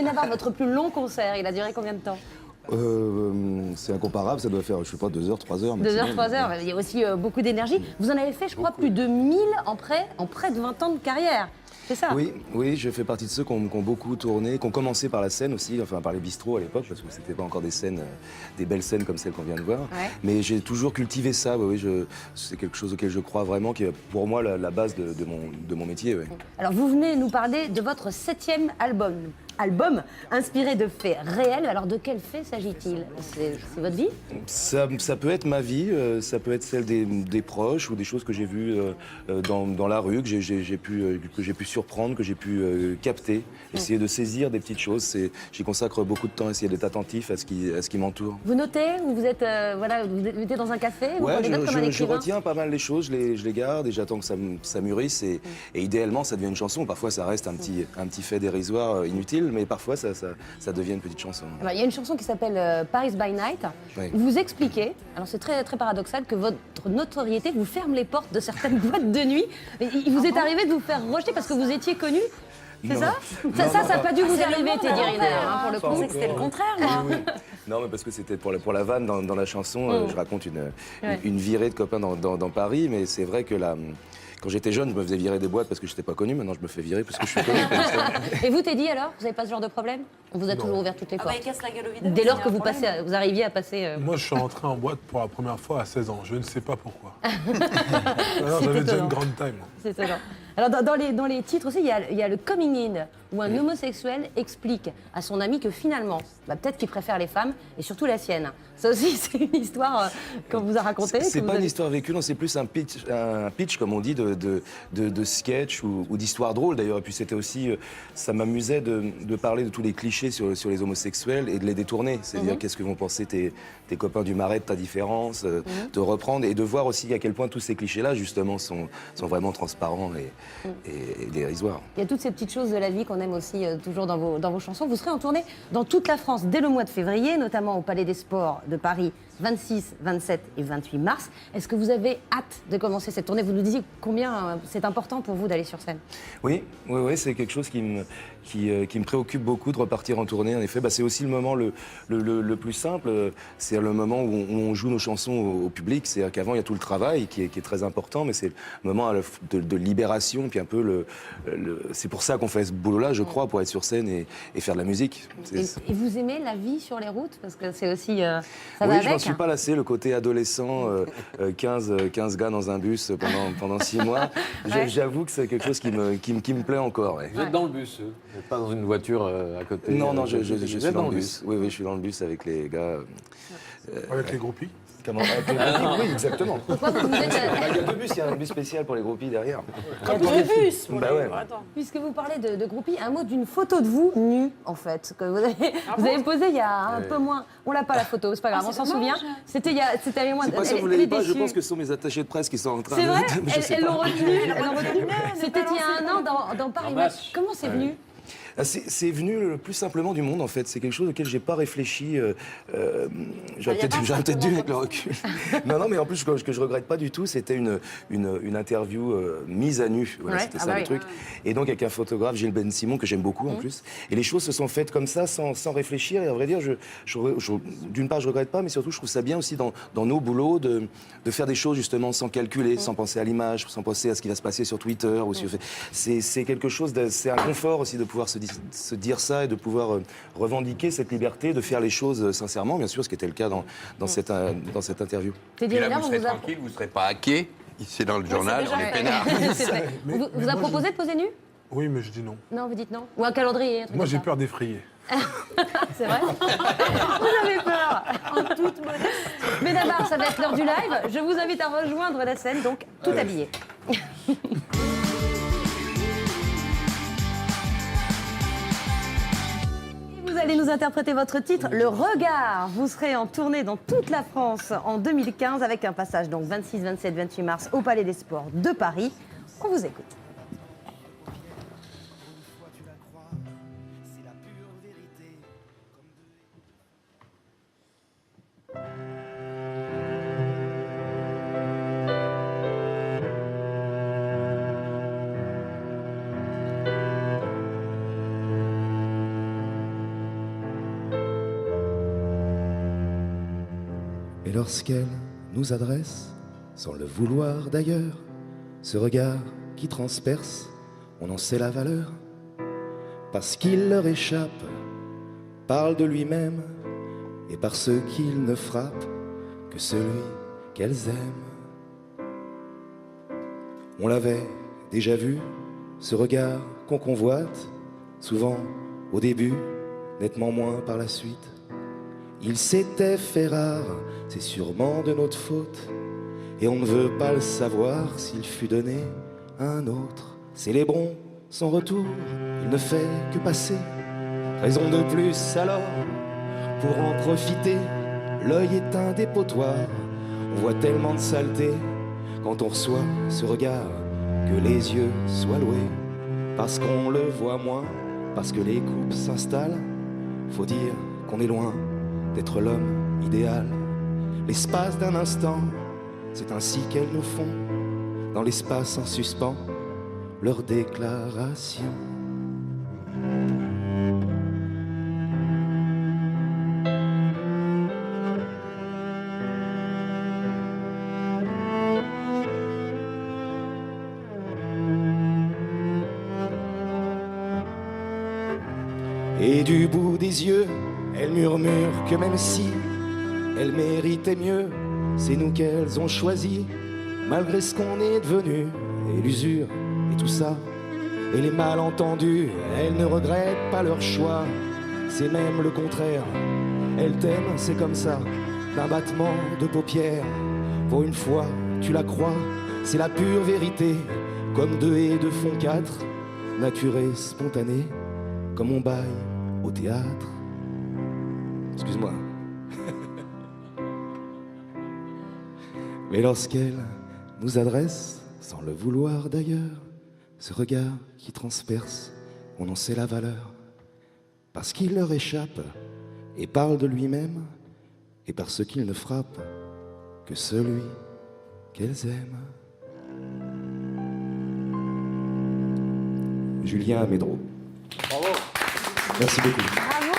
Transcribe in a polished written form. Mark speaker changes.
Speaker 1: Benabar, votre plus long concert, il a duré combien de temps?
Speaker 2: C'est incomparable, ça doit faire, je sais pas, 2 heures, 3 heures.
Speaker 1: 2 heures,
Speaker 2: maximum.
Speaker 1: 3 heures, il y a aussi beaucoup d'énergie. Vous en avez fait, je crois, plus de 1000 en près de 20 ans de carrière. C'est ça?
Speaker 2: Oui, oui, je fais partie de ceux qui ont beaucoup tourné, qui ont commencé par la scène aussi, enfin par les bistrots à l'époque, parce que c'était pas encore des scènes, des belles scènes comme celles qu'on vient de voir.
Speaker 1: Ouais.
Speaker 2: Mais j'ai toujours cultivé ça, oui, c'est quelque chose auquel je crois vraiment, qui est pour moi la base de mon métier. Oui.
Speaker 1: Alors, vous venez nous parler de votre 7e album inspiré de faits réels. Alors, de quels faits s'agit-il? C'est votre vie?
Speaker 2: Ça peut être ma vie, ça peut être celle des proches ou des choses que j'ai vues dans la rue, que j'ai pu surprendre, que j'ai pu capter, essayer de saisir des petites choses. J'y consacre beaucoup de temps, essayer d'être attentif à ce qui m'entoure.
Speaker 1: Vous notez ou vous êtes vous mettez dans un café? Vous
Speaker 2: Ouais,
Speaker 1: prenez note comme un
Speaker 2: je
Speaker 1: écrivain?
Speaker 2: retiens pas mal les choses, je les garde et j'attends que ça mûrisse et idéalement ça devient une chanson. Parfois ça reste un petit fait dérisoire inutile, mais parfois ça devient une petite chanson.
Speaker 1: Alors, il y a une chanson qui s'appelle Paris by Night.
Speaker 2: Oui.
Speaker 1: Où vous expliquez, alors c'est très, très paradoxal, que votre notoriété vous ferme les portes de certaines boîtes de nuit. Il vous est arrivé de vous faire rejeter parce que vous étiez connu? C'est
Speaker 2: Non.
Speaker 1: ça?
Speaker 2: Non,
Speaker 1: Ça
Speaker 2: non,
Speaker 1: n'a pas dû vous arriver, Teddy Riner,
Speaker 3: hein,
Speaker 1: pour le
Speaker 3: Je
Speaker 1: coup.
Speaker 3: pensais que c'était le contraire, moi.
Speaker 2: Oui. Non, mais parce que c'était pour la vanne dans la chanson. Je raconte
Speaker 1: Ouais.
Speaker 2: une virée de copains dans Paris, mais c'est vrai que quand j'étais jeune, je me faisais virer des boîtes parce que je n'étais pas connu. Maintenant, je me fais virer parce que je suis connu.
Speaker 1: Et vous, Teddy, alors? Vous n'avez pas ce genre de problème? On vous a toujours ouvert toutes les
Speaker 3: Ah bah,
Speaker 1: portes.
Speaker 3: il casse la gueule au vidéo.
Speaker 1: Dès lors que vous arriviez à passer...
Speaker 4: Moi, je suis entré en boîte pour la première fois à 16 ans. Je ne sais pas pourquoi. Alors, j'avais déjà
Speaker 1: étonnant.
Speaker 4: une grande taille.
Speaker 1: C'est étonnant. Alors, dans les titres aussi, il y a le coming in, où un homosexuel explique à son ami que finalement, peut-être qu'il préfère les femmes, et surtout la sienne. Ça aussi, c'est une histoire qu'on vous a racontée.
Speaker 2: C'est
Speaker 1: que
Speaker 2: pas
Speaker 1: vous
Speaker 2: une
Speaker 1: avez-
Speaker 2: histoire vécue, non, c'est plus un pitch, comme on dit, de sketch ou d'histoire drôle. D'ailleurs, et puis c'était aussi, ça m'amusait de parler de tous les clichés sur les homosexuels et de les détourner. C'est-à-dire qu'est-ce que vont penser tes copains du Marais de ta différence, de reprendre et de voir aussi à quel point tous ces clichés-là, justement, sont vraiment transparents et dérisoires.
Speaker 1: Il y a toutes ces petites choses de la vie qu'on aime aussi toujours dans vos chansons. Vous serez en tournée dans toute la France dès le mois de février, notamment au Palais des Sports de Paris, 26, 27 et 28 mars. Est-ce que vous avez hâte de commencer cette tournée? Vous nous disiez combien c'est important pour vous d'aller sur scène.
Speaker 2: Oui, c'est quelque chose qui me préoccupe beaucoup de repartir en tournée. En effet, c'est aussi le moment le plus simple. C'est le moment où on joue nos chansons au public. C'est-à-dire qu'avant, il y a tout le travail qui est très important, mais c'est le moment de libération. Puis un peu c'est pour ça qu'on fait ce boulot-là, je crois, pour être sur scène et faire de la musique.
Speaker 1: Et vous aimez la vie sur les routes? Parce que c'est aussi... ça
Speaker 2: Oui,
Speaker 1: va
Speaker 2: je m'en
Speaker 1: avec.
Speaker 2: suis pas lassé, le côté adolescent, 15 gars dans un bus pendant 6 mois.
Speaker 1: Ouais.
Speaker 2: J'avoue que c'est quelque chose qui me plaît encore. Ouais.
Speaker 5: Vous êtes dans le bus, vous n'êtes pas dans une voiture à côté.
Speaker 2: Non, je
Speaker 5: Vous
Speaker 2: suis
Speaker 5: êtes
Speaker 2: dans le bus. Oui, je suis dans le bus avec les gars.
Speaker 4: Avec les groupies.
Speaker 2: Comment avec les groupies, oui, exactement.
Speaker 1: Pourquoi vous êtes...
Speaker 2: Il y a 2 bus, il y a un bus spécial pour les groupies derrière.
Speaker 3: Comme le bus. pour
Speaker 2: Bah
Speaker 3: les-
Speaker 2: ouais.
Speaker 3: Attends.
Speaker 1: Puisque vous parlez de groupies, un mot d'une photo de vous nue, en fait, que vous avez posée il y a un peu moins. On l'a pas la photo, c'est pas grave, on s'en souvient. C'était il y a moins.
Speaker 2: C'est pas ça, vous
Speaker 1: elle
Speaker 2: l'avez
Speaker 1: est
Speaker 2: pas, je
Speaker 1: déçue.
Speaker 2: pense que ce sont mes attachés de presse qui sont en train
Speaker 1: C'est vrai.
Speaker 2: Je sais
Speaker 1: Elles
Speaker 2: pas.
Speaker 1: l'ont retenu. elles l'ont retenu. C'était il y a un an dans Paris Match. Comment c'est venu?
Speaker 2: C'est venu le plus simplement du monde, en fait. C'est quelque chose auquel j'ai pas réfléchi. J'aurais peut-être dû avec le recul. Non, mais en plus, ce que je regrette pas du tout, c'était une interview mise à nu. Voilà,
Speaker 1: Ouais,
Speaker 2: c'était
Speaker 1: ah
Speaker 2: ça
Speaker 1: bah
Speaker 2: le
Speaker 1: oui.
Speaker 2: truc. Et donc avec un photographe, Gilles Ben Simon, que j'aime beaucoup en plus. Et les choses se sont faites comme ça, sans réfléchir. Et à vrai dire, d'une part, je regrette pas, mais surtout, je trouve ça bien aussi dans nos boulots de faire des choses justement sans calculer, sans penser à l'image, sans penser à ce qui va se passer sur Twitter. Ou c'est quelque chose, c'est un confort aussi de pouvoir se dire ça et de pouvoir revendiquer cette liberté de faire les choses sincèrement, bien sûr, ce qui était le cas dans cette interview.
Speaker 1: Teddy
Speaker 6: Puis là,
Speaker 1: Riner,
Speaker 6: vous serez tranquille, vous ne serez pas hacké. C'est dans le journal,
Speaker 3: déjà
Speaker 6: on est
Speaker 3: fait.
Speaker 6: peinard.
Speaker 1: C'est vrai.
Speaker 4: Mais-
Speaker 1: Vous
Speaker 4: mais
Speaker 1: a
Speaker 4: moi,
Speaker 1: proposé de poser nu?
Speaker 4: Oui, mais je dis non.
Speaker 1: Non, vous dites non. Ou un calendrier, un truc
Speaker 4: Moi,
Speaker 1: comme
Speaker 4: j'ai
Speaker 1: ça.
Speaker 4: peur d'effrayer.
Speaker 1: C'est vrai. Vous avez peur. En toute modestie. Mais d'abord, ça va être l'heure du live. Je vous invite à rejoindre la scène, donc tout habillé. Vous allez nous interpréter votre titre, Le Regard. Vous serez en tournée dans toute la France en 2015 avec un passage donc 26, 27, 28 mars au Palais des Sports de Paris. On vous écoute.
Speaker 2: Mais lorsqu'elle nous adresse, sans le vouloir d'ailleurs, ce regard qui transperce, on en sait la valeur. Parce qu'il leur échappe, parle de lui-même, et par ce qu'il ne frappe que celui qu'elles aiment. On l'avait déjà vu, ce regard qu'on convoite, souvent au début, nettement moins par la suite. Il s'était fait rare, c'est sûrement de notre faute, et on ne veut pas le savoir s'il fut donné à un autre. Célébrons son retour, il ne fait que passer. Raison de plus alors, pour en profiter, l'œil est un dépotoir. On voit tellement de saleté quand on reçoit ce regard, que les yeux soient loués. Parce qu'on le voit moins, parce que les coupes s'installent. Faut dire qu'on est loin d'être l'homme idéal. L'espace d'un instant, c'est ainsi qu'elles nous font, dans l'espace en suspens, leur déclaration. Et du bout des yeux, elle murmure que même si elle méritait mieux, c'est nous qu'elles ont choisi, malgré ce qu'on est devenu, et l'usure, et tout ça, et les malentendus. Elles ne regrettent pas leur choix, c'est même le contraire. Elles t'aiment, c'est comme ça, d'un battement de paupières. Pour une fois, tu la crois, c'est la pure vérité, comme 2 et 2 font 4, naturé, spontané, comme on baille au théâtre. Excuse-moi. Mais lorsqu'elle nous adresse, sans le vouloir d'ailleurs, ce regard qui transperce, on en sait la valeur. Parce qu'il leur échappe et parle de lui-même, et parce qu'il ne frappe que celui qu'elles aiment. Julien Médro. Bravo. Merci beaucoup.
Speaker 1: Bravo